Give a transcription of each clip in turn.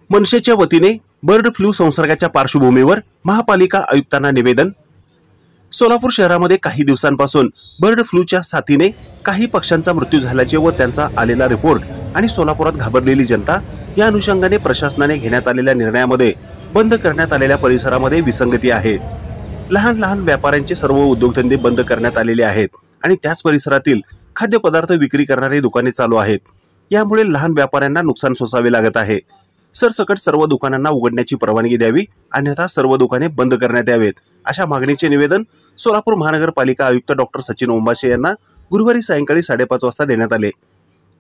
मनसेच्या वतीने bird flu संसर्गाच्या पार्श्वभूमीवर महापालिका आयुक्तांना निवेदन। सोलापूर शहरामध्ये काही दिवसांपासून बर्ड फ्लूच्या साथीने काही पक्ष्यांचा मृत्यू झाल्याचे व त्यांचा आलेला रिपोर्ट आणि सोलापुरात घाबरलेली जनता या अनुषंगाने प्रशासनाने घेण्यात आलेल्या निर्णयामध्ये बंद करण्यात आलेल्या परिसरामध्ये विसंगती आहे। लहान लहान व्यापाऱ्यांचे सर्व उद्योगधंदे बंद करण्यात आलेले आहेत आणि त्याच परिसरातील खाद्यपदार्थ विक्री करणारी दुकाने चालू आहेत। यामुळे लहान व्यापाऱ्यांना नुकसान सोसावे लागत आहे। सरसकट सर्व दुकानांना उघडण्याची परवानगी द्यावी, अन्यथा सर्व दुकाने बंद करण्यात यावेत, अशा मागणीचे निवेदन सोलापूर महानगरपालिका आयुक्त डॉक्टर सचिन ओंबाशे यांना गुरुवारी सायंकाळी 5:30 वाजता देण्यात आले।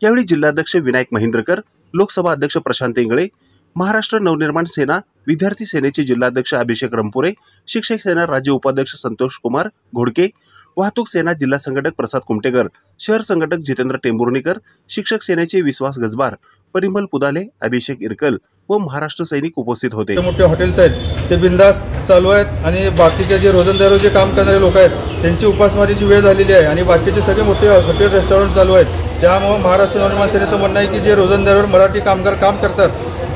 यावेळी जिल्हाध्यक्ष विनायक महिंद्रकर, लोकसभा अध्यक्ष प्रशांत इंगळे, महाराष्ट्र नवनिर्माण सेना विद्यार्थी सेनेचे जिल्हाध्यक्ष अभिषेक रंपुरे, शिक्षक सेना राज्य उपाध्यक्ष संतोष कुमार घोडके, वाहतूक सेना जिल्हा संघटक प्रसाद कुमटेकर, शहर संघटक जितेंद्र टेंभुर्णीकर, शिक्षक सेनेचे विश्वास गजबार, परिमल पुदाले, अभिषेक इरकल व महाराष्ट्र सैनिक उपस्थित होते। मोठे हॉटेल्स आहेत ते बिंदास चालू आहेत आणि बाकीचे जे रोजंदारी काम करणारे लोक आहेत त्यांची उपासमारीची वेळ झालेली आहे आणि बाकीचे सगळे मोठे हॉटेल रेस्टॉरंट चालू आहेत। त्यामुळे महाराष्ट्र नवनिर्माण सेनेचं म्हणणं आहे की जे रोजंदारीवर मराठी कामगार काम करतात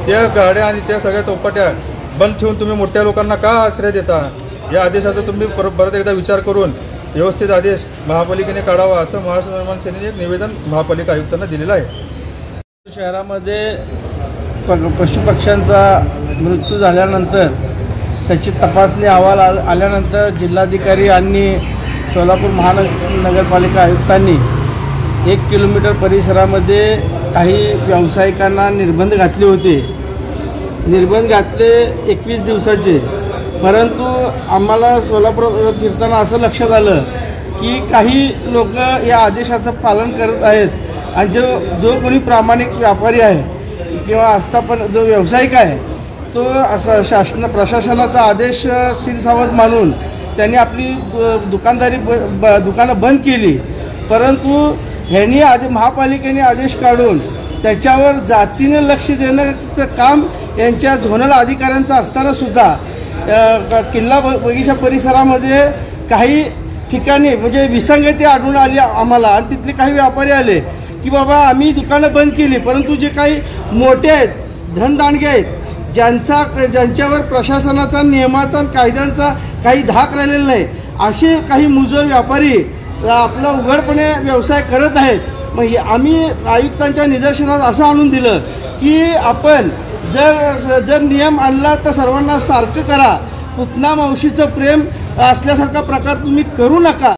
त्या गाड्या आणि त्या सगळ्या चौपाट्या बंद ठेवून तुम्ही मोठ्या लोकांना का आश्रय देता, या आदेशाचा तुम्ही परत एकदा विचार करून व्यवस्थित आदेश महापालिकेने काढावा, असं महाराष्ट्र नवनिर्माण सेनेने एक निवेदन महापालिका आयुक्तांना दिलेलं आहे। शहरामध्ये पशुपक्ष्यांचा मृत्यू झाल्यानंतर त्याची तपासणी अहवाल आल्यानंतर जिल्हाधिकारी आणि सोलापूर महानगरपालिका आयुक्तांनी 1 किलोमीटर परिसरामध्ये काही व्यावसायिकांना निर्बंध घातले होते। निर्बंध घातले 21 दिवसाचे, परंतु आम्हाला सोलापुरात फिरताना असं लक्षात आलं की काही लोक या आदेशाचं पालन करत आहेत आणि जो कोणी प्रामाणिक व्यापारी आहे किंवा आस्थापन जो व्यावसायिक आहे तो असा प्रशासनाचा आदेश शिरसावत मानून त्यांनी आपली दुकानं बंद केली। परंतु ह्यांनी महापालिकेने आदेश काढून त्याच्यावर जातीने लक्ष देण्याचं काम यांच्या झोनल अधिकाऱ्यांचं असताना सुद्धा किल्ला बगीचा परिसरामध्ये काही ठिकाणी म्हणजे विसंगती आढळून आली आम्हाला आणि तिथले काही व्यापारी आले की बाबा आम्ही दुकानं बंद केली, परंतु जे काही मोठे आहेत धनदांडगे आहेत ज्यांच्यावर प्रशासनाचा नियमाचा कायद्यांचा काही धाक राहिलेला नाही असे काही मुजोर व्यापारी आपला उघडपणे व्यवसाय करत आहेत। मग आम्ही आयुक्तांच्या निदर्शनात असं आणून दिलं की आपण जर नियम आणला तर सर्वांना सारखं करा, पुतना मावशीचं प्रेम असल्यासारखा प्रकार तुम्ही करू नका।